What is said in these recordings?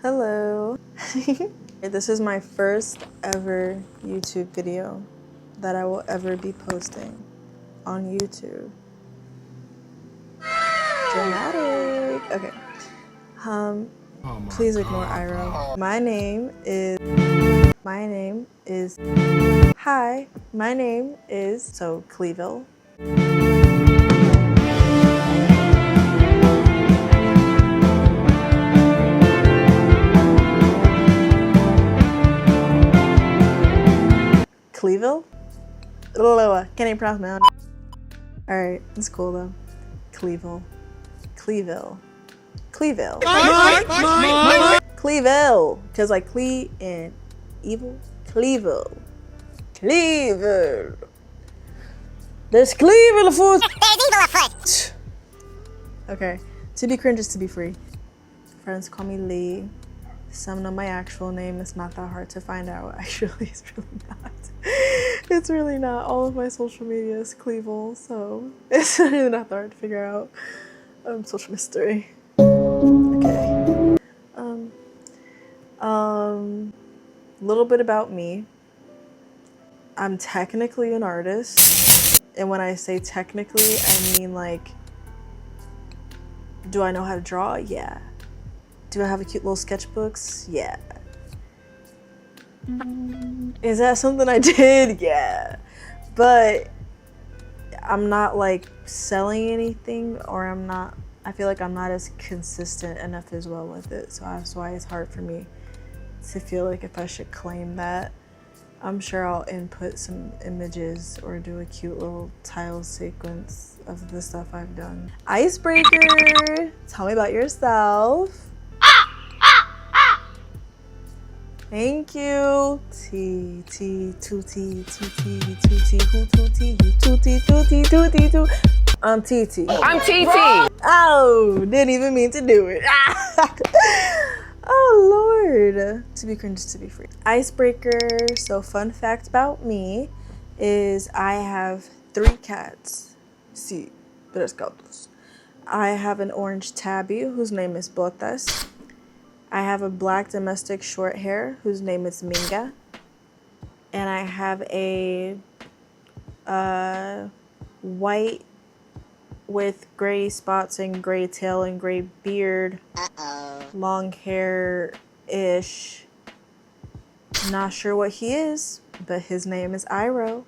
Hello. This is my first ever YouTube video that I will ever be posting on YouTube. Dramatic. Okay. Please ignore Iro. My name is Hi. My name is Cleeville. Cleeville? Can't even pronounce my own. Alright, it's cool though. Cleeville. Cleeville. Cleeville. Because like Clee and evil. Cleeville. There's Cleeville afoot. There's evil afoot. Okay. To be cringe is to be free. Friends call me Lee. Some know my actual name. It's not that hard to find out. Actually, it's really not. It's really not. All of my social media is Cleeville, so it's really not that hard to figure out. Social mystery. Okay. Little bit about me. I'm technically an artist, and when I say technically, I mean like, do I know how to draw? Yeah. Do I have a cute little sketchbooks? Yeah. Is that something I did? Yeah. But I'm not like selling anything, or I feel like I'm not as consistent enough as well with it. So that's why it's hard for me to feel like if I should claim that. I'm sure I'll input some images or do a cute little tile sequence of the stuff I've done. Icebreaker, tell me about yourself. Thank you. T, tootie, who tootie, you tootie, too. I'm TT. I'm TT. Oh, didn't even mean to do it. Oh, Lord. To be cringe is to be free. Icebreaker. So fun fact about me is I have 3 cats. Sí, 3 gatos. I have an orange tabby whose name is Botas. I have a black domestic short hair whose name is Minga. And I have a white with gray spots and gray tail and gray beard. Long hair-ish. Not sure what he is, but his name is Iro.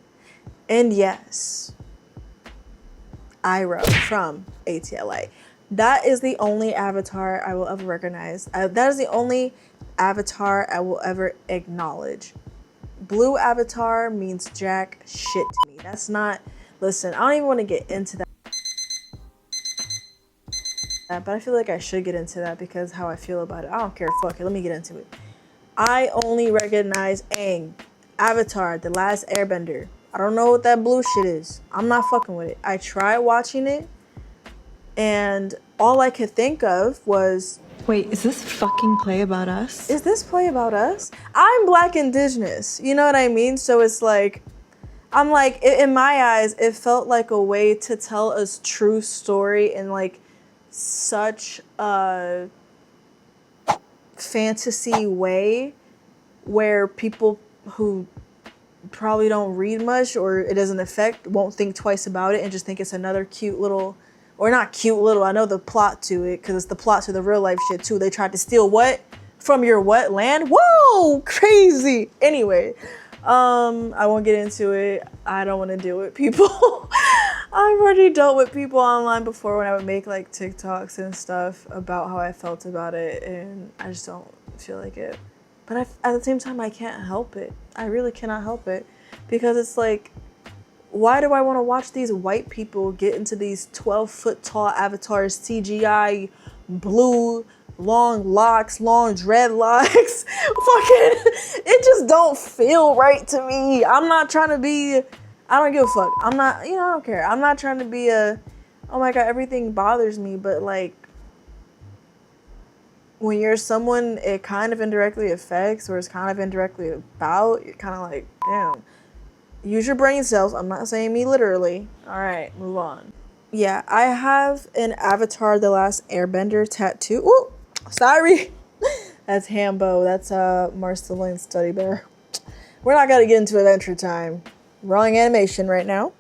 And yes, Iro from ATLA. That is the only avatar I will ever recognize. That is the only avatar I will ever acknowledge. Blue avatar means jack shit to me. That's not, listen, I don't even want to get into that. But I feel like I should get into that because how I feel about it. I don't care, fuck it, let me get into it. I only recognize Aang, Avatar, The Last Airbender. I don't know what that blue shit is. I'm not fucking with it. I tried watching it and all I could think of was, wait, is this fucking play about us? is this play about us? I'm Black Indigenous, you know what I mean? So it's like, I'm like, in my eyes, it felt like a way to tell a true story in like such a fantasy way where people who probably don't read much or it doesn't affect won't think twice about it and just think it's another cute little, or not cute little, I know the plot to it because it's the plot to the real life shit too. They tried to steal what? From your what land? Whoa, crazy. Anyway, I won't get into it. I don't want to deal with people. I've already dealt with people online before when I would make like TikToks and stuff about how I felt about it, and I just don't feel like it. But at the same time, I can't help it. I really cannot help it because it's like, why do I want to watch these white people get into these 12-foot tall avatars, CGI, blue, long locks, long dreadlocks? Fucking, it just don't feel right to me. I'm not trying to be, I don't give a fuck. I'm not, I don't care. I'm not trying to be a, oh my God, everything bothers me. But like, when you're someone it kind of indirectly affects or is kind of indirectly about, you're kind of like, damn. Use your brain cells. I'm not saying me literally. All right, move on. Yeah, I have an Avatar The Last Airbender tattoo. Ooh, sorry. That's Hambo. That's Marceline's Study Bear. We're not gonna get into Adventure Time. Wrong animation right now.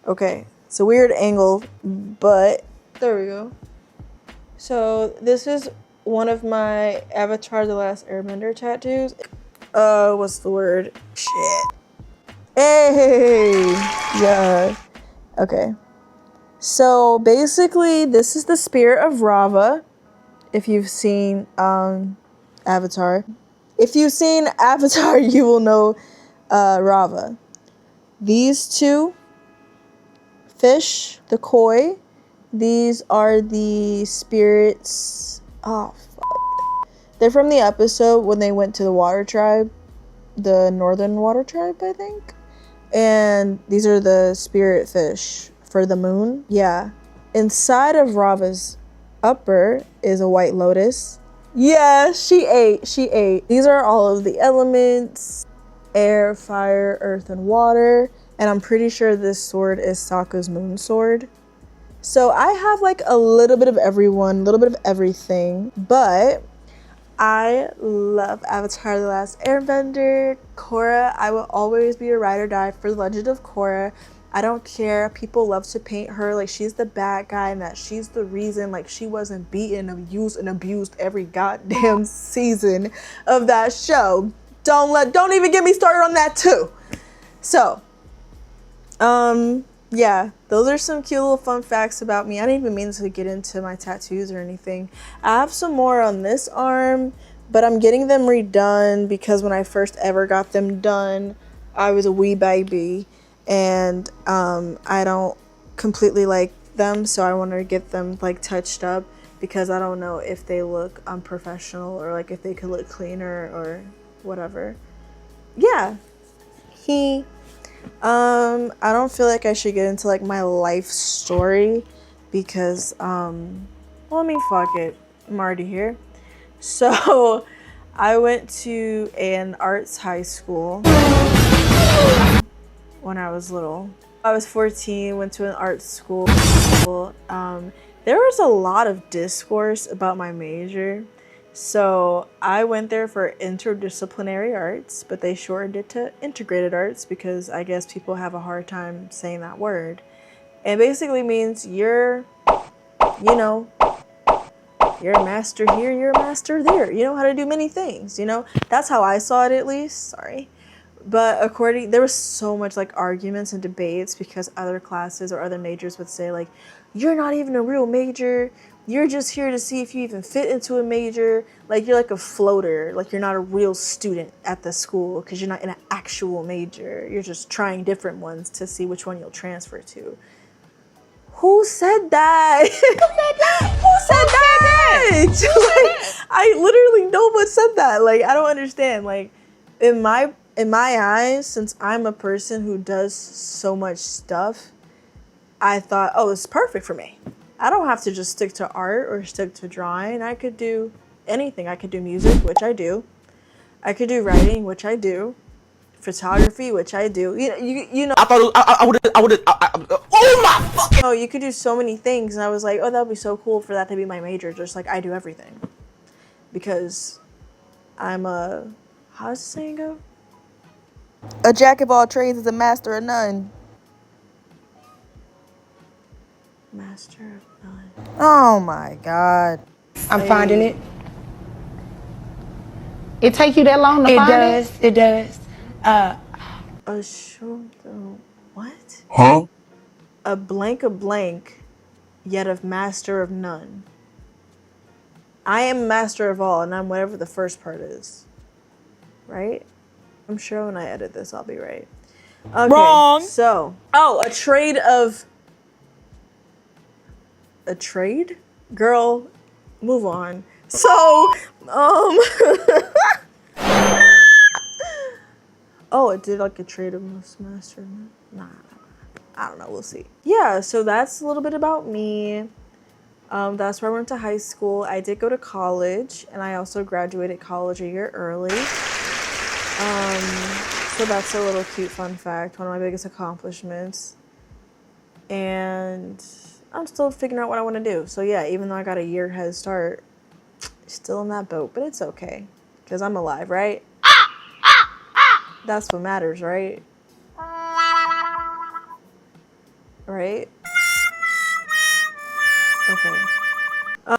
Okay, it's a weird angle, but there we go. So this is one of my Avatar: The Last Airbender tattoos. What's the word? Shit. Hey! Yeah. Okay. So basically, this is the spirit of Rava. If you've seen Avatar. If you've seen Avatar, you will know Rava. These two fish, the koi, these are the spirits. Oh, fuck. They're from the episode when they went to the water tribe, the northern water tribe, I think. And these are the spirit fish for the moon. Yeah. Inside of Rava's upper is a white lotus. Yeah, she ate. These are all of the elements: air, fire, earth, and water. And I'm pretty sure this sword is Sokka's moon sword. So I have like a little bit of everyone, a little bit of everything. But I love Avatar: The Last Airbender. Korra, I will always be a ride or die for the Legend of Korra. I don't care. People love to paint her like she's the bad guy and that she's the reason like she wasn't beaten, abused every goddamn season of that show. Don't even get me started on that too. So, yeah, those are some cute little fun facts about me. I didn't even mean to get into my tattoos or anything. I have some more on this arm, but I'm getting them redone because when I first ever got them done, I was a wee baby. And I don't completely like them, so I want to get them like touched up because I don't know if they look unprofessional or like if they could look cleaner or whatever. Yeah. I don't feel like I should get into like my life story because well, I mean, fuck it. I'm already here. So I went to an arts high school when I was little. I was 14, went to an art school. There was a lot of discourse about my major. So I went there for interdisciplinary arts, but they shortened it to integrated arts because I guess people have a hard time saying that word. It basically means you're a master here, you're a master there. You know how to do many things, you know? That's how I saw it at least. Sorry. But there was so much like arguments and debates because other classes or other majors would say like, you're not even a real major. You're just here to see if you even fit into a major. Like you're like a floater. Like you're not a real student at the school because you're not in an actual major. You're just trying different ones to see which one you'll transfer to. Who said that? Who said that? Like, I literally no one said that. Like I don't understand. Like in my eyes, since I'm a person who does so much stuff, I thought, oh, it's perfect for me. I don't have to just stick to art or stick to drawing. I could do anything. I could do music, which I do. I could do writing, which I do. Photography, which I do. You know. I thought I would. Oh my fuck! No, you could do so many things, and I was like, oh, that would be so cool for that to be my major. Just like I do everything, because I'm a. How does the saying go? A jack of all trades is a master of none. Master of none. Oh my god. I'm finding it. It take you that long to find it? It does. A show. What? Huh? A blank of blank, yet of master of none. I am master of all, and I'm whatever the first part is. Right? I'm sure when I edit this, I'll be right. Okay, Wrong. So, a trade? Girl, move on. So, it did like a trade of master. Nah, I don't know. We'll see. Yeah, so that's a little bit about me. That's where I went to high school. I did go to college, and I also graduated college a year early. So that's a little cute fun fact, one of my biggest accomplishments. And I'm still figuring out what I want to do. So yeah, even though I got a year head start, Still in that boat, but it's okay. Because I'm alive, right? That's what matters, right? Right? Okay.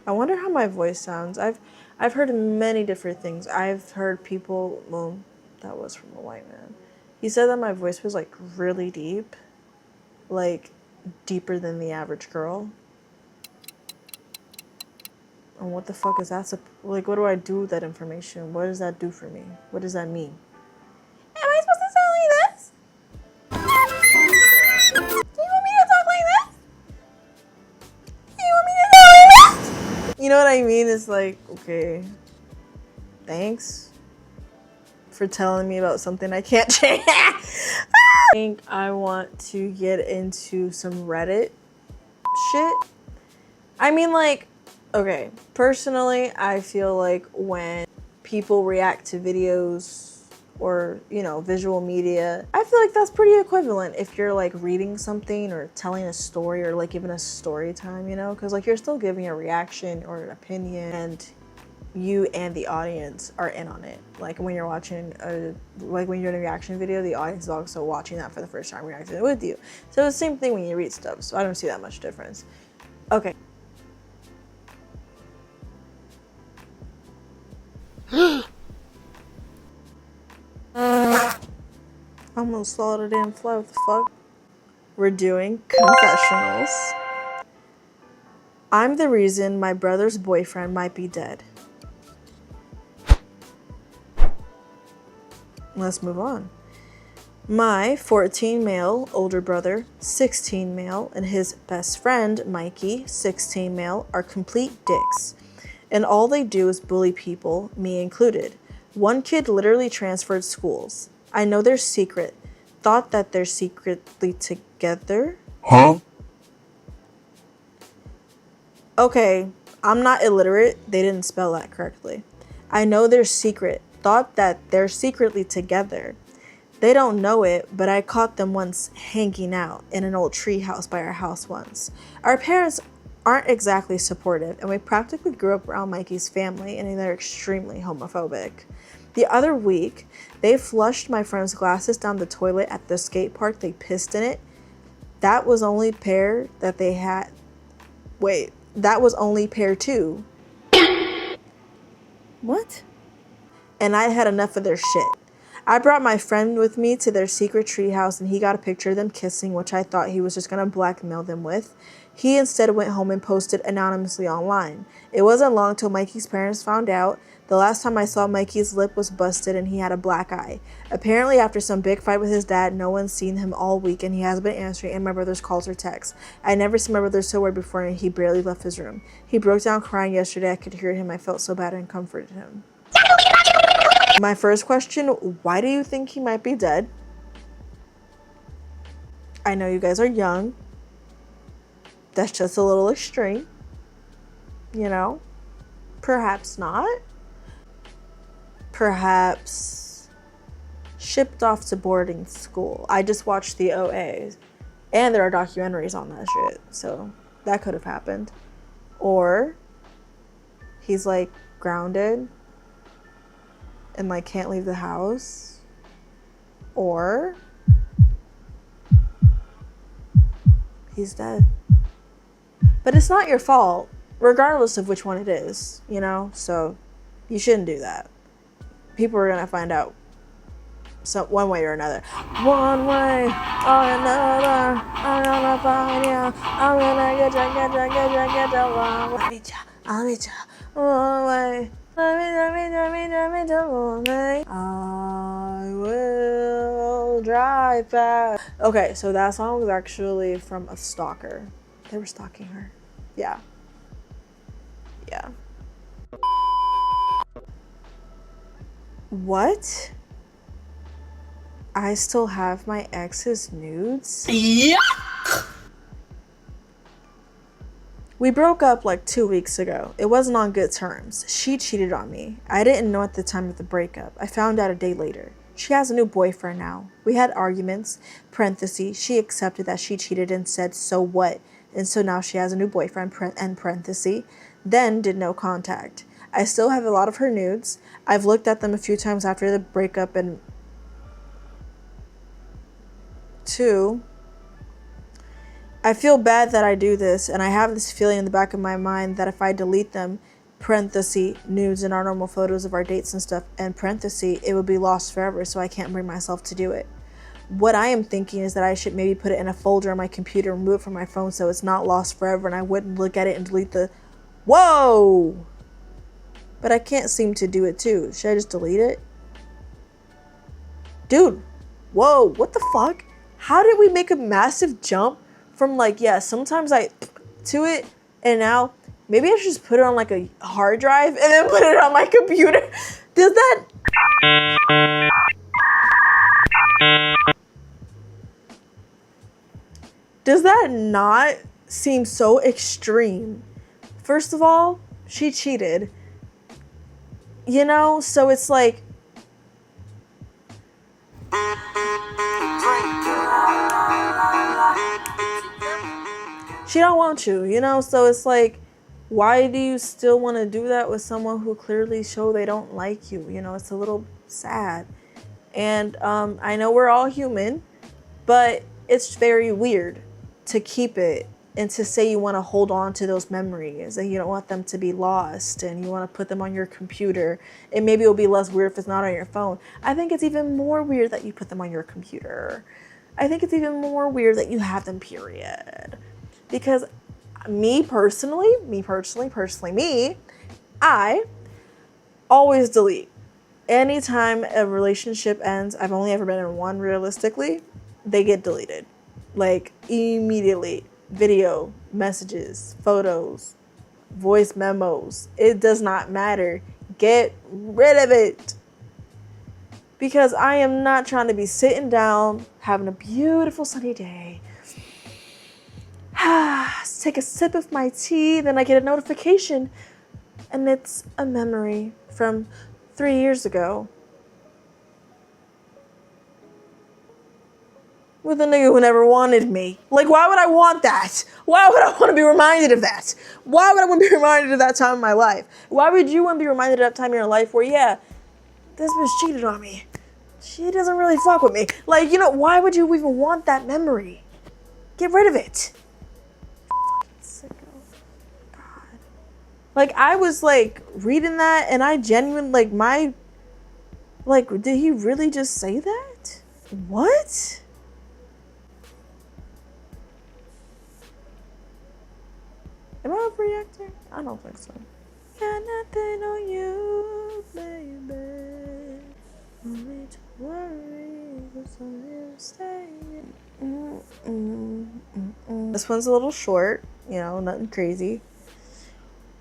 I wonder how my voice sounds. I've heard many different things. I've heard people, well, that was from a white man. He said that my voice was like really deep, like deeper than the average girl. And what the fuck is that? Like, what do I do with that information? What does that do for me? What does that mean? Am I supposed to sound like this? Do you want me to talk like this? Do you want me to sound like this? You know what I mean? It's like, okay, thanks for telling me about something I can't change. I think I want to get into some Reddit shit. I mean, like, okay, personally, I feel like when people react to videos or, you know, visual media, I feel like that's pretty equivalent if you're like reading something or telling a story or like giving a story time, you know, because like you're still giving a reaction or an opinion and you and the audience are in on it. Like when you're watching like when you're doing a reaction video, the audience is also watching that for the first time, reacting with you. So it's the same thing when you read stuff. So I don't see that much difference. Okay. I almost saw the damn fly. What the fuck? We're doing confessionals. I'm the reason my brother's boyfriend might be dead. Let's move on. My 14 male older brother, 16 male, and his best friend, Mikey, 16 male, are complete dicks. And all they do is bully people, me included. One kid literally transferred schools. I know their secret. Thought that they're secretly together. Huh? Okay, I'm not illiterate. They didn't spell that correctly. I know their secret. Thought that they're secretly together. They don't know it, but I caught them once hanging out in an old tree house by our house once. Our parents aren't exactly supportive, and we practically grew up around Mikey's family, and they're extremely homophobic. The other week, they flushed my friend's glasses down the toilet at the skate park. They pissed in it. That was only pair that they had. Wait, that was only pair 2. What? And I had enough of their shit. I brought my friend with me to their secret treehouse and he got a picture of them kissing, which I thought he was just gonna blackmail them with. He instead went home and posted anonymously online. It wasn't long till Mikey's parents found out. The last time I saw Mikey's lip was busted and he had a black eye. Apparently after some big fight with his dad, no one's seen him all week and he hasn't been answering any of my brother's calls or texts. I never seen my brother so worried before and he barely left his room. He broke down crying yesterday. I could hear him. I felt so bad and comforted him. My first question, why do you think he might be dead? I know you guys are young. That's just a little extreme. You know? Perhaps not. Perhaps shipped off to boarding school. I just watched the OAs. And there are documentaries on that shit. So that could have happened. Or he's like grounded and like can't leave the house, or he's dead. But it's not your fault, regardless of which one it is, you know? So you shouldn't do that. People are gonna find out one way or another. One way or another, I'm gonna find you. I'm gonna get you one way. I'll meet you one way. I will drive fast. Okay, so that song was actually from a stalker. They were stalking her. Yeah. Yeah. What? I still have my ex's nudes? Yeah. We broke up like 2 weeks ago. It wasn't on good terms. She cheated on me. I didn't know at the time of the breakup. I found out a day later. She has a new boyfriend now. We had arguments. Parentheses. She accepted that she cheated and said, so what? And so now she has a new boyfriend, end parentheses. Then did no contact. I still have a lot of her nudes. I've looked at them a few times after the breakup, and 2, I feel bad that I do this, and I have this feeling in the back of my mind that if I delete them, parenthesis, nudes and our normal photos of our dates and stuff, and parenthesis, it would be lost forever, so I can't bring myself to do it. What I am thinking is that I should maybe put it in a folder on my computer and remove it from my phone so it's not lost forever and I wouldn't look at it and delete the... Whoa! But I can't seem to do it too. Should I just delete it? Dude, whoa, what the fuck? How did we make a massive jump from like, yeah, sometimes I to it, and now maybe I should just put it on like a hard drive and then put it on my computer? Does that not seem so extreme? First of all, she cheated. You know, so it's like, she don't want you, you know? So it's like, why do you still want to do that with someone who clearly show they don't like you? You know, it's a little sad. And I know we're all human, but it's very weird to keep it and to say you want to hold on to those memories and you don't want them to be lost and you want to put them on your computer. And maybe it'll be less weird if it's not on your phone. I think it's even more weird that you put them on your computer. I think it's even more weird that you have them, period. Because me, I always delete. Anytime a relationship ends, I've only ever been in one realistically, they get deleted. Like immediately. Video, messages, photos, voice memos. It does not matter. Get rid of it. Because I am not trying to be sitting down, having a beautiful sunny day. Take a sip of my tea, then I get a notification. And it's a memory from 3 years ago. With a nigga who never wanted me. Like, why would I want that? Why would I want to be reminded of that? Why would I want to be reminded of that time in my life? Why would you want to be reminded of that time in your life where, yeah, this bitch cheated on me. She doesn't really fuck with me. Like, you know, why would you even want that memory? Get rid of it. Sicko. God. Like, I was, like, reading that, and I genuinely, like, did he really just say that? What? Am I overreacting? I don't think so. Got nothing on you, baby. No need to worry, cause I'm here staying. This one's a little short, you know, nothing crazy.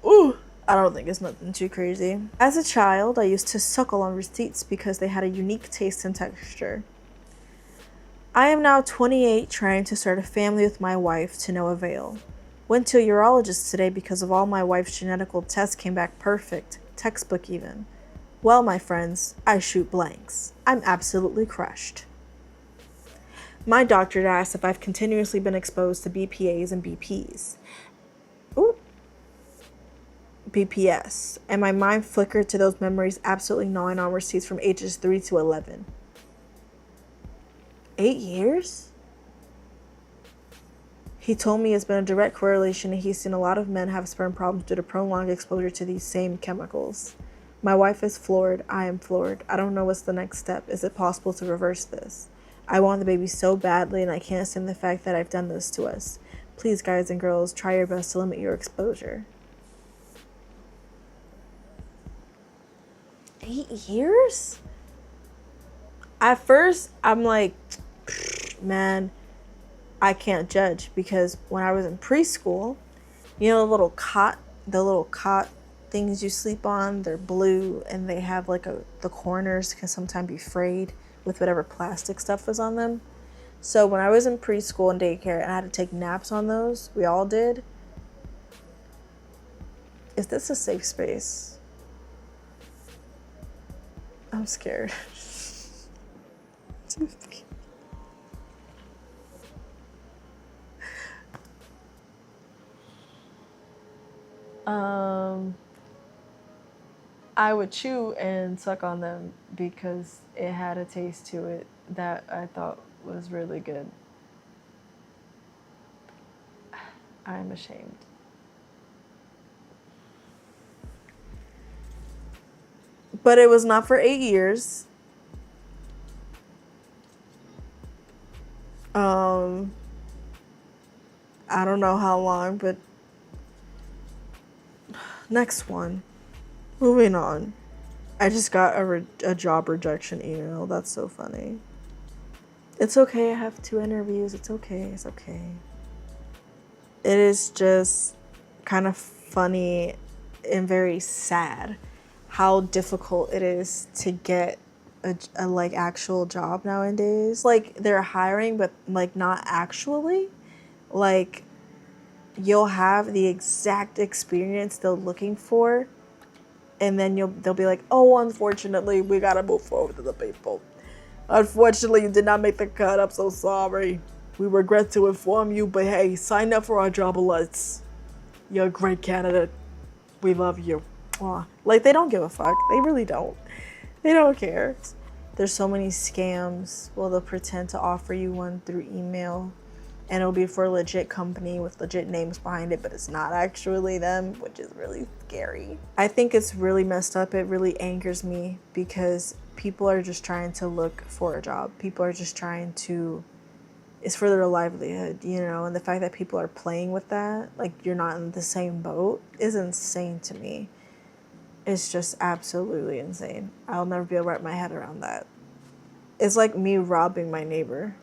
Ooh, I don't think it's nothing too crazy. As a child, I used to suckle on receipts because they had a unique taste and texture. I am now 28, trying to start a family with my wife to no avail. Went to a urologist today because of all my wife's genetical tests came back perfect, textbook even. Well, my friends, I shoot blanks. I'm absolutely crushed. My doctor asked if I've continuously been exposed to BPAs and BPs. Ooh. BPS. And my mind flickered to those memories, absolutely gnawing on receipts from ages 3 to 11. 8 years? He told me it's been a direct correlation and he's seen a lot of men have sperm problems due to prolonged exposure to these same chemicals. My wife is floored. I am floored. I don't know what's the next step. Is it possible to reverse this? I want the baby so badly and I can't stand the fact that I've done this to us. Please, guys and girls, try your best to limit your exposure. 8 years? At first, I'm like, man, I can't judge because when I was in preschool, you know, the little cot things you sleep on, they're blue and they have like the corners can sometimes be frayed with whatever plastic stuff was on them. So when I was in preschool and daycare and I had to take naps on those, we all did. Is this a safe space? I'm scared. I would chew and suck on them because it had a taste to it that I thought was really good. I'm ashamed. But it was not for 8 years. I don't know how long, but next one. Moving on. I just got a job rejection email. That's so funny. It's okay. I have 2 interviews. It's okay. It's okay. It is just kind of funny and very sad how difficult it is to get a like actual job nowadays. Like they're hiring, but like not actually. Like you'll have the exact experience they're looking for, and then they'll be like, oh, unfortunately, we gotta move forward to the people. Unfortunately, you did not make the cut. I'm so sorry. We regret to inform you, but hey, sign up for our job alerts. You're a great candidate. We love you. Aww. Like, they don't give a fuck. They really don't. They don't care. There's so many scams. Well, they'll pretend to offer you one through email, and it'll be for a legit company with legit names behind it, but it's not actually them, which is really scary. I think it's really messed up. It really angers me because people are just trying to look for a job. People are just trying to, it's for their livelihood, you know, and the fact that people are playing with that, like you're not in the same boat, is insane to me. It's just absolutely insane. I'll never be able to wrap my head around that. It's like me robbing my neighbor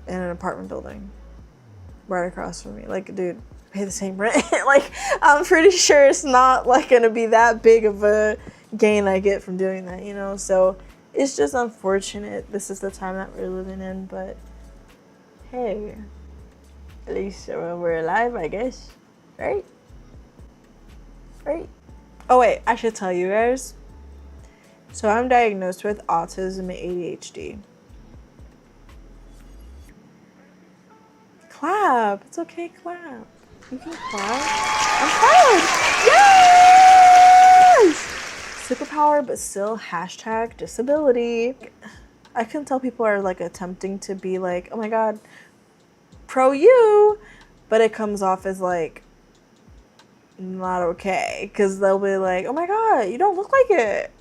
in an apartment building right across from me. Like, dude, pay the same rent. Like, I'm pretty sure it's not like gonna be that big of a gain I get from doing that, you know? So it's just unfortunate. This is the time that we're living in, but hey, at least we're alive, I guess. Right? Right? Oh wait, I should tell you guys. So I'm diagnosed with autism and ADHD. Clap. It's okay, clap. You can clap. I'm proud. Yes! Superpower, but still hashtag disability. I can tell people are like attempting to be like, oh my god, pro you, but it comes off as like not okay, because they'll be like, oh my god, you don't look like it.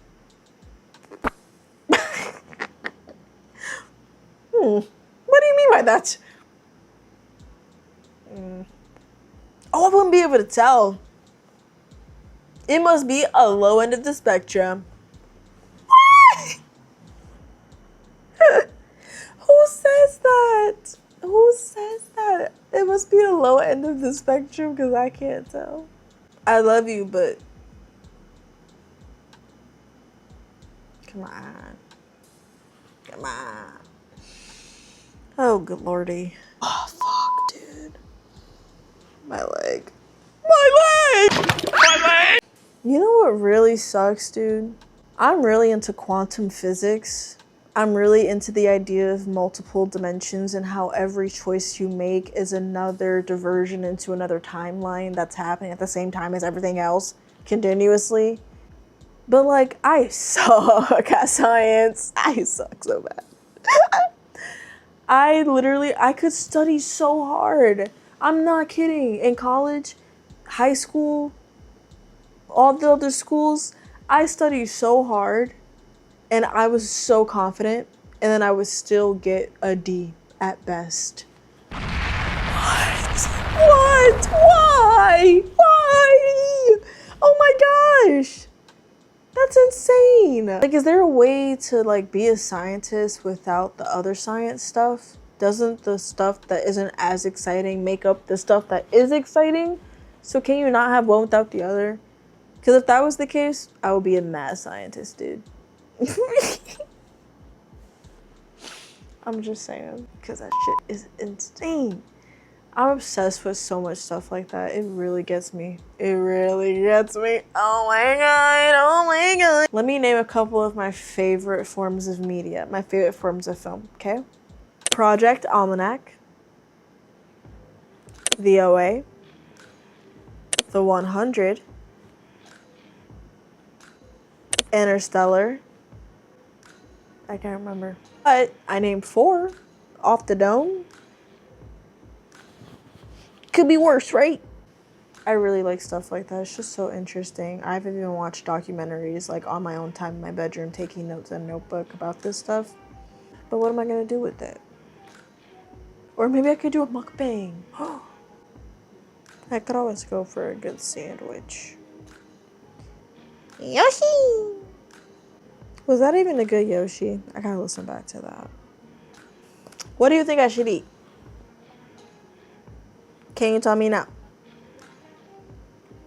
What do you mean by that? Oh, I wouldn't be able to tell. It must be a low end of the spectrum. Who says that? Who says that? It must be a low end of the spectrum because I can't tell. I love you, but come on. Come on. Oh, good lordy. Oh, fuck, dude. My leg. My leg! My leg! You know what really sucks, dude? I'm really into quantum physics. I'm really into the idea of multiple dimensions and how every choice you make is another diversion into another timeline that's happening at the same time as everything else continuously. But like, I suck at science. I suck so bad. I could study so hard. I'm not kidding. In college, high school, all the other schools, I studied so hard and I was so confident, and then I would still get a D at best. What? What? Why? Why? Oh my gosh. That's insane. Like, is there a way to like be a scientist without the other science stuff? Doesn't the stuff that isn't as exciting make up the stuff that is exciting? So can you not have one without the other? Because if that was the case, I would be a mad scientist, dude. I'm just saying, because that shit is insane. I'm obsessed with so much stuff like that. It really gets me. It really gets me. Oh my god, oh my god. Let me name a couple of my favorite forms of media, my favorite forms of film, okay? Project Almanac, The OA, The 100, Interstellar. I can't remember. But I named 4 off the dome. Could be worse, right? I really like stuff like that. It's just so interesting. I've even watched documentaries like on my own time in my bedroom taking notes in a notebook about this stuff. But what am I gonna do with it? Or maybe I could do a mukbang. I could always go for a good sandwich. Yoshi! Was that even a good Yoshi? I gotta listen back to that. What do you think I should eat? Can you tell me now?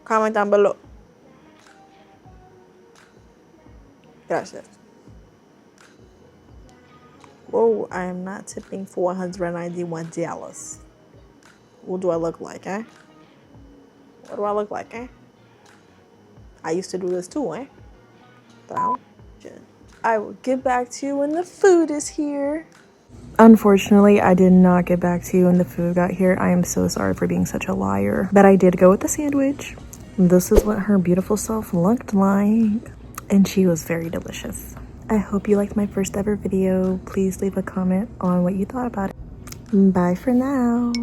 Comment down below. Gracias. Whoa, I am not tipping $491. What do I look like, eh? What do I look like, eh? I used to do this too, eh? I will get back to you when the food is here. Unfortunately, I did not get back to you when the food got here. I am so sorry for being such a liar. But I did go with the sandwich. This is what her beautiful self looked like. And she was very delicious. I hope you liked my first ever video. Please leave a comment on what you thought about it. Bye for now.